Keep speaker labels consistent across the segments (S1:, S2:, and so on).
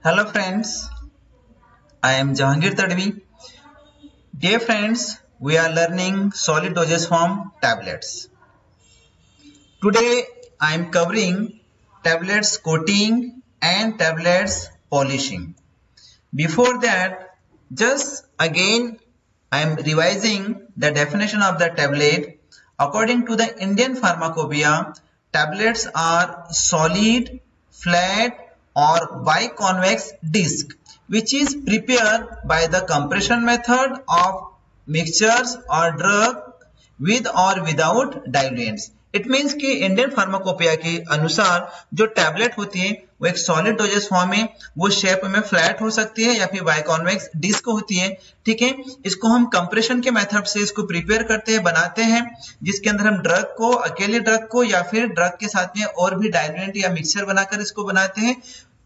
S1: Hello friends, I am Jahangir Tadvi. Dear friends, we are learning solid dosage form tablets. Today I am covering tablets coating and tablets polishing. Before that, just again I am revising the definition of the tablet. According to the Indian Pharmacopoeia, tablets are solid, flat or biconvex disc which is prepared by the compression method of mixtures or drug with or without diluents. It means कि Indian pharmacopoeia के अनुसार जो tablet होती है वो एक solid dosage form में, वो शेप में फ्लैट हो सकती है या फिर बाइकॉन्वेक्स डिस्क होती है। ठीक है, इसको हम कंप्रेशन के मेथड से इसको प्रिपेयर करते हैं, बनाते हैं, जिसके अंदर हम ड्रग को, अकेले ड्रग को या फिर ड्रग के साथ में और भी डाइल्यूएंट या मिक्सचर बनाकर इसको बनाते हैं।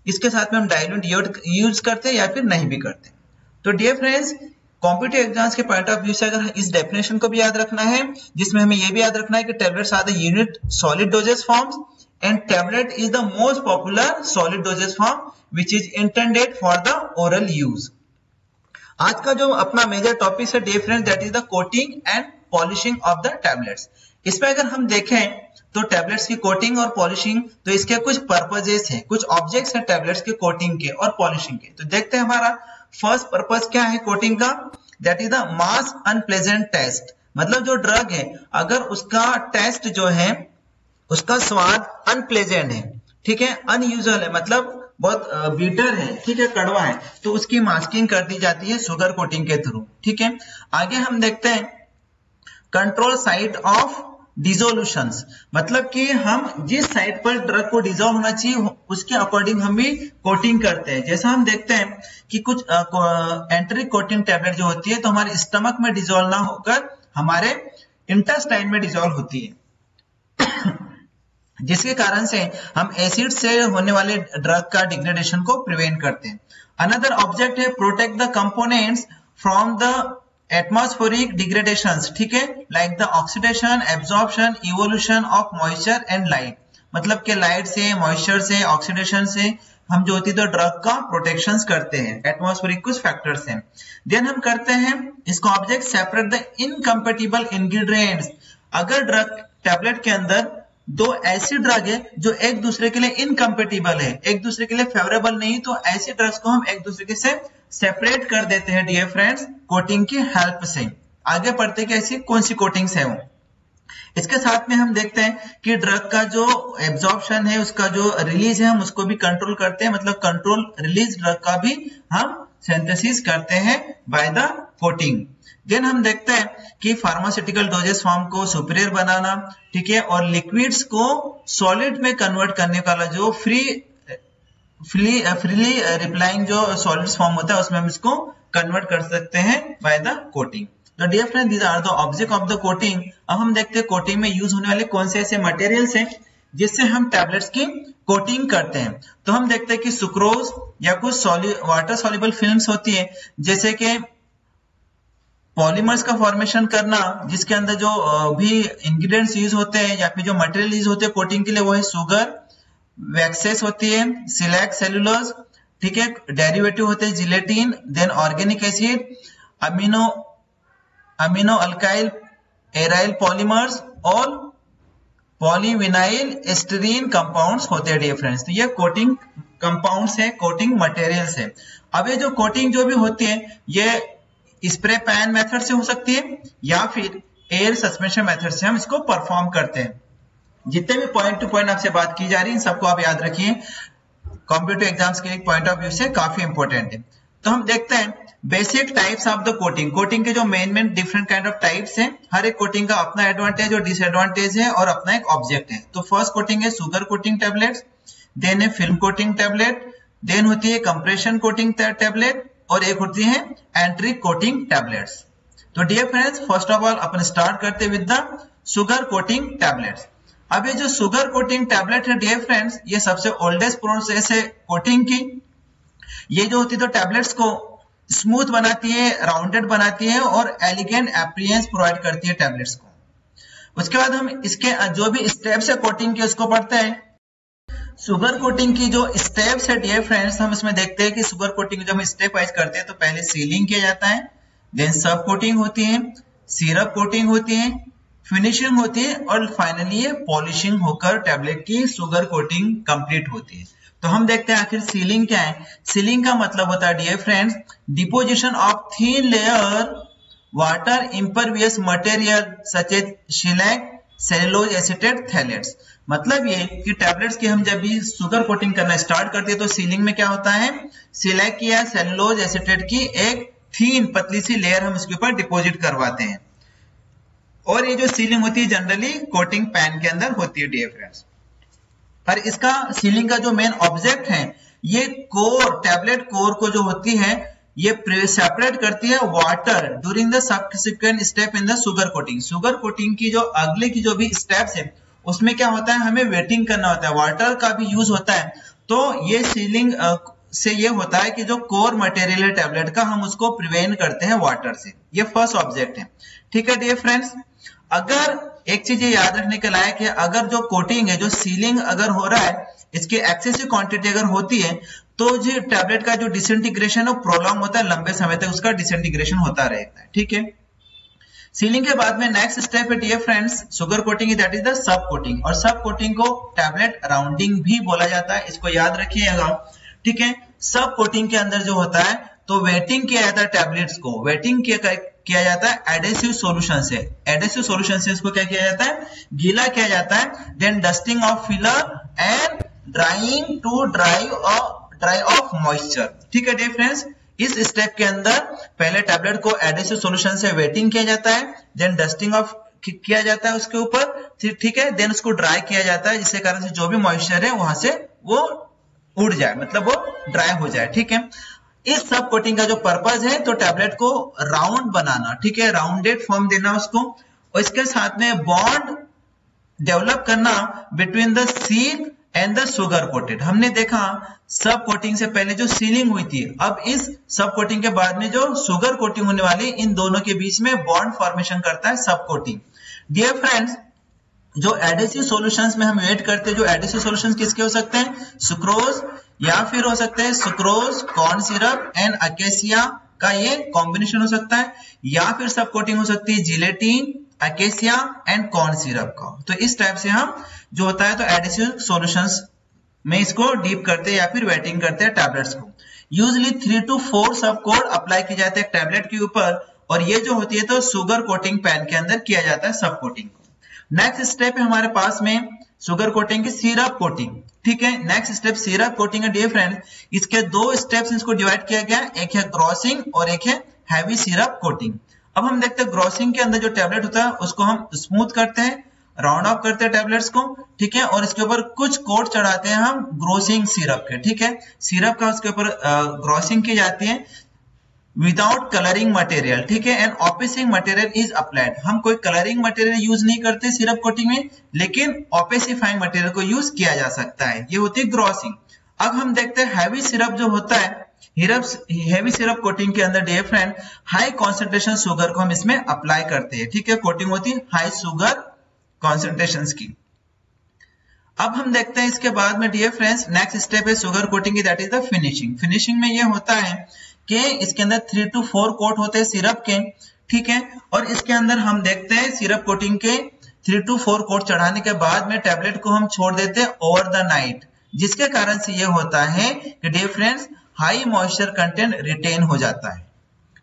S1: इसके साथ में हम डाइल्यूएंट यूज करते हैं या फिर नहीं भी करते। तो डियर फ्रेंड्स, कॉम्पिटिटिव एग्जाम्स के पॉइंट ऑफ व्यू से अगर इस डेफिनेशन को भी याद रखना है, जिसमें हमें यह भी याद रखना है कि tablets are the unit solid dosage forms and tablet is the most popular solid dosage form which is intended for the oral use. आज का जो अपना मेजर टॉपिक है dear friends, that is the coating and polishing of the tablets. इसमें अगर हम देखें तो टैबलेट्स की कोटिंग और पॉलिशिंग, तो इसके कुछ पर्पजेस हैं, कुछ ऑब्जेक्ट्स हैं टैबलेट्स के कोटिंग के और पॉलिशिंग के। तो देखते हैं हमारा फर्स्ट पर्पस क्या है कोटिंग का, that is the mask unpleasant taste. मतलब जो ड्रग है अगर उसका टेस्ट जो है, उसका स्वाद अनप्लेजेंट है, ठीक है, अनयूजुअल है, मतलब बहुत बीटर है, ठीक है, कड़वा है, तो उसकी मास्किंग कर दी जाती है शुगर कोटिंग के थ्रू। ठीक है, आगे हम देखते हैं कंट्रोल साइट ऑफ डिसोल्यूशंस, मतलब कि हम जिस साइड पर ड्रग को डिसॉल्व होना चाहिए उसके अकॉर्डिंग हम भी कोटिंग करते हैं। जैसा हम देखते हैं कि कुछ एंट्रिक कोटिंग टैबलेट जो होती है तो हमारे स्टमक में डिसॉल्व ना होकर हमारे इंटेस्टाइन में डिसॉल्व होती है जिसके कारण से हम एसिड से होने वाले ड्रग का डिग्रेडेशन को प्रिवेंट करते हैं। अनदर ऑब्जेक्ट है protect the components from the atmospheric डिग्रेडेशंस, ठीक है, like the oxidation, absorption, evolution of moisture and light, मतलब कि लाइट से, मॉइस्चर से, ऑक्सीडेशन से हम जो होती है तो ड्रग का प्रोटेक्शन करते हैं, एटमॉस्फेरिक कुछ फैक्टर्स हैं। देन हम करते हैं इसको object separate the incompatible ingredients. अगर ड्रग टैबलेट के अंदर दो ऐसी ड्रग है जो एक दूसरे के लिए इनकम्पेटिबल है, एक दूसरे के लिए फेवरेबल नहीं, तो ऐसे ड्रग्स को हम एक दूसरे के से सेपरेट कर देते हैं डियर फ्रेंड्स कोटिंग की हेल्प से। आगे पढ़ते कि ऐसी कौन सी कोटिंग्स है वो। इसके साथ में हम देखते हैं कि ड्रग का जो एब्जॉर्प्शन है, उसका जो रिलीज है, हम उसको भी कंट्रोल करते हैं, मतलब कंट्रोल रिलीज ड्रग का भी हम सिंथेसिस करते हैं बाय द कोटिंग। देन हम देखते हैं कि फार्मास्यूटिकल डोजेस फॉर्म को सुपीरियर बनाना, ठीक है, और लिक्विड्स को सॉलिड में कन्वर्ट करने वाला जो फ्रीली रिप्लाइंग जो सॉलिड्स फॉर्म होता है उसमें हम इसको कन्वर्ट कर सकते हैं बाय द कोटिंग। तो dear friend, these are the object of the coating. अब हम देखते हैं कोटिंग में यूज होने वाले कौन से ऐसे मटेरियल्स हैं जिससे हम टैबलेट्स की कोटिंग करते हैं। तो हम देखते हैं कि सुक्रोज या कुछ वाटर सॉल्युबल फिल्म्स होती है, जैसे कि पॉलीमर्स का फॉर्मेशन करना, जिसके अंदर जो भी इंग्रेडिएंट्स यूज होते हैं या फिर जो मटेरियल यूज होते हैं कोटिंग के लिए वो है शुगर, वैक्सेस होती है, सिलेक्ट सेलुलोज, ठीक है, डेरिवेटिव होते हैं gelatin, then organic acid, amino alkyl aryl polymers और पॉलीविनाइल एस्टरीन कंपाउंड्स होते हैं डियर फ्रेंड्स। तो ये कोटिंग कंपाउंड्स है, कोटिंग मटेरियल्स है। अब ये जो कोटिंग जो भी होती है ये स्प्रे पैन मेथड से हो सकती है या फिर एयर सस्पेंशन मेथड से हम इसको परफॉर्म करते हैं। जितने भी पॉइंट टू पॉइंट आपसे बात की जा रही है इन सबको आप याद रखिए, कॉम्पिटिटिव एग्जाम्स के एक पॉइंट ऑफ व्यू से काफी इंपॉर्टेंट है। तो हम देखते हैं basic types of the coating. Coating के जो main different kind of types हैं, हर एक कोटिंग का अपना एडवांटेज और डिसएडवांटेज है और अपना एक ऑब्जेक्ट है। तो फर्स्ट कोटिंग है शुगर कोटिंग टैबलेट्स, देन है फिल्म कोटिंग टैबलेट, देन होती है कंप्रेशन कोटिंग टैबलेट और एक होती है एंट्रिक कोटिंग टैबलेट्स। तो dear friends, first of all अपन स्टार्ट करते with the sugar coating tablets. अब ये जो शुगर कोटिंग टैबलेट है डियर फ्रेंड्स, ये सबसे ओल्डेस्ट प्रोसेस है कोटिंग की। ये जो होती है तो टैबलेट्स को स्मूथ बनाती है, राउंडेड बनाती है और एलिगेंट अपीयरेंस प्रोवाइड करती है टैबलेट्स को। उसके बाद हम इसके जो भी स्टेप्स है कोटिंग के उसको पढ़ते हैं। शुगर कोटिंग की जो स्टेप्स है डियर फ्रेंड्स, हम इसमें देखते हैं कि शुगर कोटिंग जब हम स्टेप वाइज करते हैं तो पहले सीलिंग किया जाता है, देन सब कोटिंग होती है, सिरप कोटिंग होती है, फिनिशिंग होती है और फाइनली ये पॉलिशिंग होकर टैबलेट की शुगर कोटिंग कंप्लीट होती है। तो हम देखते हैं आखिर सीलिंग क्या है। सीलिंग का मतलब होता है dear friends deposition of thin layer water impervious material such as shellac cellulose acetate phthalates. मतलब ये कि टैबलेट्स की हम जब भी शुगर कोटिंग करना स्टार्ट करते हैं तो सीलिंग में क्या होता है, शीलैक की या सेलुलोज एसीटेट की एक थीन पतली सी लेयर हम उसके ऊपर डिपॉजिट करवाते हैं। और ये जो सीलिंग होती है जनरली कोटिंग पैन के अंदर होती है डियर फ्रेंड्स। और इसका सीलिंग का जो मेन ऑब्जेक्ट है ये कोर, टैबलेट कोर को जो होती है ये सेपरेट करती है water during the subsequent step in the sugar coating. Sugar coating की जो अगले की जो भी स्टेप्स है उसमें क्या होता है, हमें वेटिंग करना होता है, वाटर का भी यूज होता है। तो ये सीलिंग से ये होता है कि जो कोर मटेरियल है टैबलेट का हम उसको प्रिवेंट करते हैं वाटर से। ये फर्स्ट ऑब्जेक्ट है। ठीक है डियर फ्रेंड्स, अगर एक चीज ये याद रखने के लायक है, अगर जो कोटिंग है, जो सीलिंग अगर हो रहा है, इसकी एक्सेसिव क्वांटिटी अगर होती है तो जो टैबलेट का जो डिसइंटीग्रेशन है प्रोलॉन्ग होता है, लंबे समय तक उसका डिसइंटीग्रेशन होता रहेगा। ठीक है, सीलिंग के बाद में नेक्स्ट स्टेप है dear friends sugar coating, that is the sub coating. और सब कोटिंग को टैबलेट राउंडिंग भी बोला जाता है, इसको याद रखिएगा। ठीक है, सब कोटिंग के अंदर जो होता है तो वेटिंग किया जाता है टैबलेट्स को, वेटिंग किया जाता है एडेसिव सॉल्यूशन से। एडेसिव सॉल्यूशन से इसको क्या किया जाता है, गीला किया जाता है। Then dusting of filler and drying to dry of moisture. ठीक है डियर फ्रेंड्स, इस स्टेप के अंदर पहले टैबलेट को एडेसिव सॉल्यूशन से वेटिंग किया जाता है, देन डस्टिंग ऑफ किया जाता है उसके ऊपर। ठीक है, देन उसको ड्राई किया जाता है जिसके कारण से जो भी मॉइस्चर है वहां से वो उड़ जाए, मतलब वो ड्राई हो जाए। ठीक है, इस सब कोटिंग का जो पर्पज है तो टैबलेट को राउंड बनाना, ठीक है, राउंडेड फॉर्म देना उसको, और इसके साथ में बॉन्ड डेवलप करना between the seal and the sugar coated. हमने देखा सब कोटिंग से पहले जो सीलिंग हुई थी, अब इस सब कोटिंग के बाद में जो शुगर कोटिंग होने वाली, इन दोनों के बीच में बॉन्ड फॉर्मेशन करता है सब कोटिंग। डियर फ्रेंड्स, जो एडेसिव सॉल्यूशंस में हम वेट करते हैं, जो एडेसिव सॉल्यूशंस किसके हो सकते हैं, सुक्रोज या फिर हो सकते हैं sucrose, corn syrup and acacia का ये कॉम्बिनेशन हो सकता है, या फिर सब कोटिंग हो सकती है gelatin, acacia and corn syrup का। तो इस टाइप से हम जो होता है तो एडेसिव सॉल्यूशंस में इसको डीप करते हैं या फिर वेटिंग करते हैं टैबलेट्स को। यूजली 3 to 4 सब कोट अप्लाई किए जाते हैं टैबलेट के ऊपर, और ये जो होती है तो शुगर कोटिंग पैन के अंदर किया जाता है सब कोटिंग को। नेक्स्ट स्टेप है हमारे पास में शुगर कोटिंग की सिरप कोटिंग। ठीक है, नेक्स्ट स्टेप सिरप कोटिंग है डियर फ्रेंड्स। इसके दो स्टेप्स इसको डिवाइड किया गया, एक है ग्रॉसिंग और एक है हैवी सिरप कोटिंग। अब हम देखते हैं ग्रॉसिंग के अंदर जो टैबलेट होता है उसको हम स्मूथ करते हैं, राउंड ऑफ करते हैं टैबलेट्स को। ठीक है, और इसके ऊपर कुछ कोट चढ़ाते हैं हम ग्रोसिंग सिरप के। ठीक है, सिरप का उसके ऊपर ग्रॉसिंग की जाती है विदाउट कलरिंग मटेरियल। ठीक है, एंड ऑपेसिंग मटेरियल इज अप्लाइड। हम कोई कलरिंग मटेरियल यूज नहीं करते सिरप कोटिंग में, लेकिन ऑपेसिफाइंग मटेरियल को यूज किया जा सकता है, ये होती है ग्रॉसिंग। अब हम देखते हैं हैवी सिरप जो होता है, हैवी सिरप कोटिंग के अंदर dear friend high concentration sugar को हम इसमें अप्लाई करते हैं। ठीक है, कोटिंग होती है हाई शुगर कॉन्सेंट्रेशंस की। अब हम देखते हैं इसके बाद में डियर फ्रेंड्स नेक्स्ट स्टेप है शुगर कोटिंग की, that is the finishing. Finishing में ये होता है कि इसके अंदर 3 to 4 कोट होते हैं सिरप के। ठीक है, और इसके अंदर हम देखते हैं सिरप कोटिंग के 3 to 4 कोट चढ़ाने के बाद में टैबलेट को हम छोड़ देते हैं ओवर द नाइट, जिसके कारण से ये होता है कि dear friends high moisture content retain हो जाता है।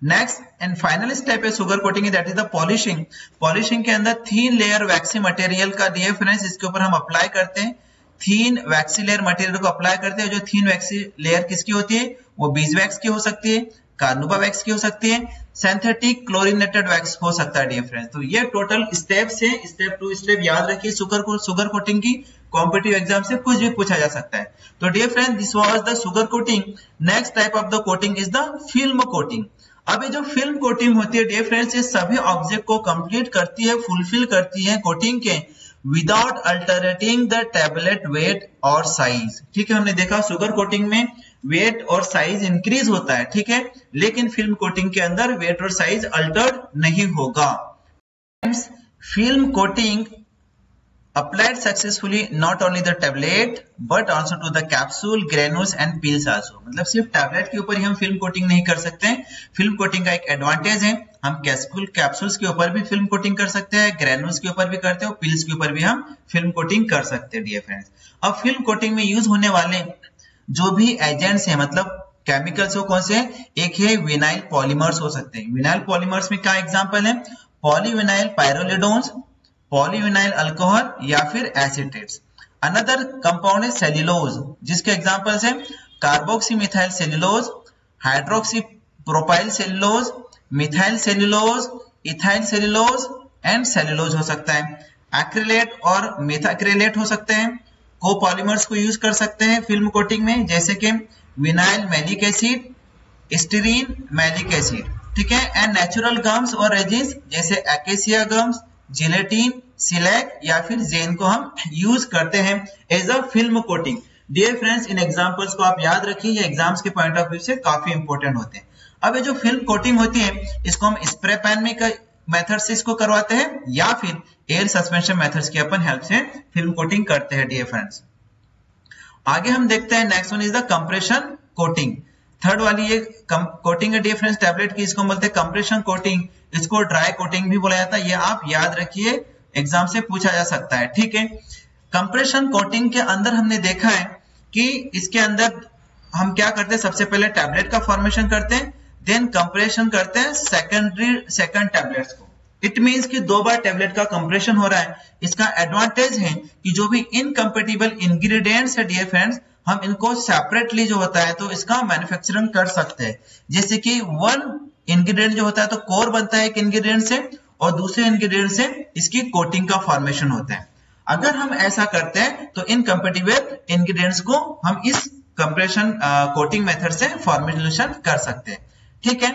S1: नेक्स्ट एंड फाइनल स्टेप है शुगर कोटिंग की, that is the polishing. Polishing के अंदर थीन लेयर वैक्सी मटेरियल का डियर फ्रेंड्स इसके ऊपर हम अप्लाई करते हैं, थीन वैक्सी लेयर मटेरियल को अप्लाई करते हैं। जो थीन वैक्सी लेयर किसकी होती है, वो बीज वैक्स की हो सकती है, कार्नुबा वैक्स की हो सकती है, सिंथेटिक क्लोरीनेटेड वैक्स हो सकता है डियर फ्रेंड्स। तो ये टोटल स्टेप्स है, स्टेप टू स्टेप याद रखिए। शुगर कोटिंग की कॉम्पिटिटिव एग्जाम से कुछ भी पूछा जा सकता है। तो dear friend this was the sugar coating. Next type of the coating is the film coating. अब ये जो फिल्म कोटिंग होती है डियर फ्रेंड्स, ये सभी ऑब्जेक्ट को कंप्लीट करती है, फुलफिल करती है कोटिंग के विदाउट अल्टरेटिंग द टैबलेट वेट और साइज। ठीक है, हमने देखा शुगर कोटिंग में वेट और साइज इंक्रीज होता है, ठीक है, लेकिन फिल्म कोटिंग के अंदर वेट और साइज अल्टर्ड नहीं होगा। Film coating applied successfully not only the tablet but also to the capsule, granules and peels also। मतलब सिर्फ टैबलेट के ऊपर ही हम फिल्म कोटिंग नहीं कर सकते हैं। फिल्म कोटिंग का एक एडवांटेज है, हम कैप्सूल्स के ऊपर भी फिल्म कोटिंग कर सकते हैं, ग्रेनुल्स के ऊपर भी करते हैं और पील्स के ऊपर भी हम फिल्म कोटिंग कर सकते हैं डियर फ्रेंड्स। अब फिल्म कोटिंग में यूज होने वाले जो भी एजेंट्स हैं, मतलब केमिकल्स हो कौन से हैं? एक है विनाइल पॉलीमर्स हो सकते हैं। विनाइल पॉलीमर्स में क्या एग्जांपल है? पॉलीविनाइल पायरोलिडोन्स, पॉलीविनाइल अल्कोहल या फिर एसीटेट्स। अनदर कंपाउंड है सेल्यूलोज, जिसके एग्जांपल्स हैं carboxy methyl cellulose, hydroxy propyl cellulose, methyl cellulose, ethyl cellulose and cellulose हो सकता है। एक्रिलेट और मेथाक्रिलेट हो सकते हैं। कोपॉलीमर्स को यूज कर सकते हैं फिल्म कोटिंग में, जैसे कि vinyl maleic acid, styrene maleic acid, ठीक है। एंड नेचुरल गम्स और रेजिन्स जैसे एकेसिया गम्स, जिलेटिन, सिलेक या फिर जेन को हम यूज करते हैं as a film coating. Dear friends, इन एग्जांपल्स को आप याद रखिए, ये एग्जाम्स के पॉइंट ऑफ व्यू से काफी इंपॉर्टेंट होते हैं। अब ये जो फिल्म कोटिंग होती है, इसको हम स्प्रे पैन में मेथड से इसको करवाते हैं या फिर एयर सस्पेंशन मेथड्स की अपन हेल्प से फिल्म कोटिंग करते हैं डियर फ्रेंड्स। आगे हम देखते हैं, next one is the compression coating. Third वाली ये कोटिंग है डियर फ्रेंड्स टैबलेट की, इसको बोलते हैं कंप्रेशन कोटिंग, इसको ड्राई कोटिंग भी बोला जाता है। ये आप याद रखिए, एग्जाम से पूछा जा सकता है, ठीक है। कंप्रेशन कोटिंग के अंदर हमने देखा है कि इसके अंदर हम क्या करते हैं, सबसे पहले टैबलेट का फॉर्मेशन करते हैं, देन कंप्रेशन करते हैं सेकंड टैबलेट्स को। इट मींस कि 2 बार टैबलेट का कंप्रेशन हो रहा है। इसका एडवांटेज है कि जो भी इनकम्पेटिबल इंग्रेडिएंट्स है डियर फ्रेंड्स, हम इनको सेपरेटली जो होता है तो इसका मैन्युफैक्चरिंग कर सकते हैं। जैसे कि वन इंग्रेडिएंट जो होता है तो कोर बनता है एक इंग्रेडिएंट से और दूसरे इंग्रेडिएंट से इसकी कोटिंग का फॉर्मेशन होता है। अगर हम ऐसा करते हैं तो इनकम्पेटिबल इंग्रेडिएंट्स को हम इस कंप्रेशन कोटिंग मेथड से फॉर्मुलेशन कर सकते हैं, ठीक है।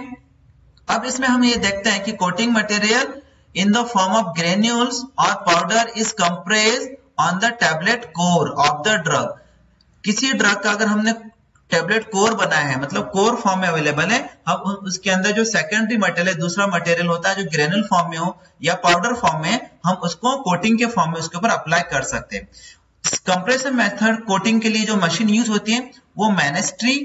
S1: अब इसमें हम ये देखते हैं कि coating material in the form of granules और powder is compressed on the tablet core of the drug. किसी ड्रग का अगर हमने टैबलेट कोर बनाया है, मतलब कोर फॉर्म में अवेलेबल है, अब उसके अंदर जो सेकेंडरी मटेरियल है, दूसरा मटेरियल होता है जो ग्रेनुल फॉर्म में हो या पाउडर फॉर्म में, हम उसको कोटिंग के फॉर्म में उसके ऊपर अप्लाई कर सकते हैं। कंप्रेशन मेथड कोटिंग के लिए जो मशीन यूज होती है वो मैनेस्ट्री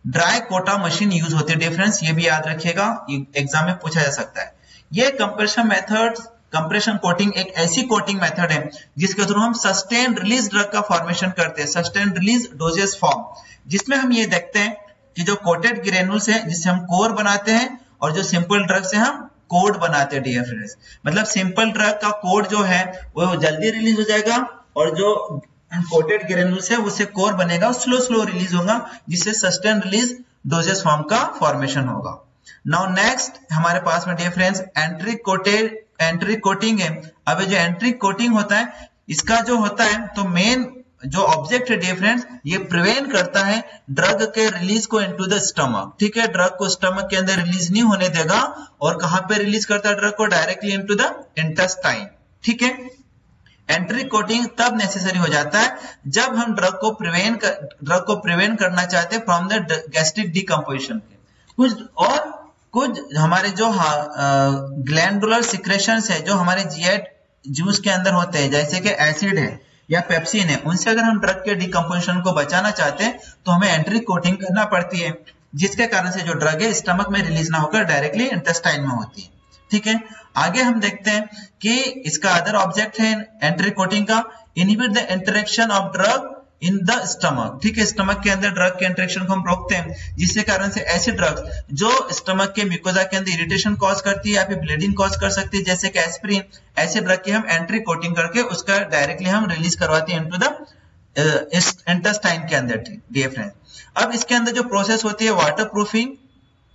S1: ड्राई कोटा मशीन यूज होती है डिफरेंस, ये भी याद रखिएगा, एग्जाम में पूछा जा सकता है। ये कंप्रेशन मेथड, कंप्रेशन कोटिंग एक ऐसी कोटिंग मेथड है जिसके थ्रू हम सस्टेन रिलीज ड्रग का फॉर्मेशन करते हैं, सस्टेन रिलीज डोजेस फॉर्म, जिसमें हम ये देखते हैं कि जो कोटेड ग्रेनुल्स है जिससे हम कोर बनाते हैं और जो सिंपल ड्रग से हम कोड बनाते हैं डियर फ्रेंड्स। मतलब सिंपल ड्रग का कोड जो है वो जल्दी रिलीज हो जाएगा और जो कोटेड ग्रेनुल्स है उससे कोर बनेगा, स्लो रिलीज होगा, जिससे सस्टेन रिलीज डोजेस फॉर्म का फॉर्मेशन होगा। नाउ नेक्स्ट हमारे पास में डियर फ्रेंड्स एंट्री कोटिंग है। अब जो एंट्री कोटिंग होता है, इसका जो होता है तो मेन जो ऑब्जेक्ट है डियर फ्रेंड्स, ये प्रिवेंट करता है ड्रग के रिलीज को इनटू द स्टमक, ठीक है। ड्रग को स्टमक के अंदर रिलीज नहीं होने देगा और कहां पे रिलीज करता है ड्रग को? डायरेक्टली इनटू द इंटेस्टाइन, ठीक है। एंट्री कोटिंग तब नेसेसरी हो जाता है जब हम ड्रग को प्रिवेंट करना चाहते हैं फ्रॉम द गैस्ट्रिक डिकम्पोजिशन के। कुछ हमारे जो ग्लैंडुलर सिक्रेशंस है जो हमारे जीआई जूस के अंदर होते हैं, जैसे कि एसिड है या पेप्सिन है, उनसे अगर हम ड्रग के डिकम्पोजिशन को बचाना चाहते हैं तो हमें एंट्री कोटिंग करना पड़ती है, जिसके कारण से जो ड्रग है स्टमक में रिलीज ना होकर डायरेक्टली इंटेस्टाइन में होती है, ठीक है। आगे हम देखते हैं कि इसका अदर ऑब्जेक्ट है एंट्री कोटिंग का, inhibit the interaction of drug in the stomach, ठीक है। स्टमक के अंदर ड्रग के इंटरेक्शन को हम रोकते हैं, जिसके कारण से ऐसे ड्रग्स जो स्टमक के म्यूकोजा के अंदर इरिटेशन कॉज करती है या फिर ब्लीडिंग कॉज कर सकती है, जैसे कि एस्पिरिन, ऐसे ड्रग की हम एंट्री कोटिंग करके उसका डायरेक्टली हम रिलीज करवाते हैं इनटू द इंटेस्टाइन के अंदर, डियर फ्रेंड। अब इसके अंदर जो प्रोसेस होती है वाटर प्रूफिंग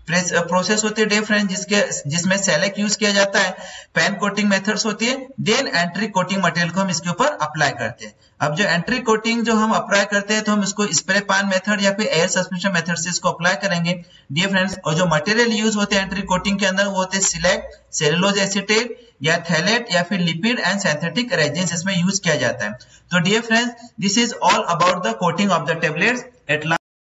S1: प्रोसेस होती है डियर फ्रेंड, जिसमें सेलेक्ट यूज किया जाता है, पेन कोटिंग मेथड्स होती है, देन एंट्री कोटिंग मटेरियल को हम इसके ऊपर अप्लाई करते हैं। अब जो एंट्री कोटिंग जो हम अप्लाई करते हैं तो हम इसको स्प्रे पान मेथड या फिर एयर सस्पेंशन मेथड से इसको अप्लाई करेंगे डियर फ्रेंड्स। और जो मटेरियल यूज होते हैं एंट्री कोटिंग के अंदर वो होते हैं सिलेक, सेलुलोज एसीटेट या थैलेट या फिर लिपिड एंड सिंथेटिक रेजिन्स इसमें यूज किया जाता है। तो dear friends, this is all about the coating of the tablets eight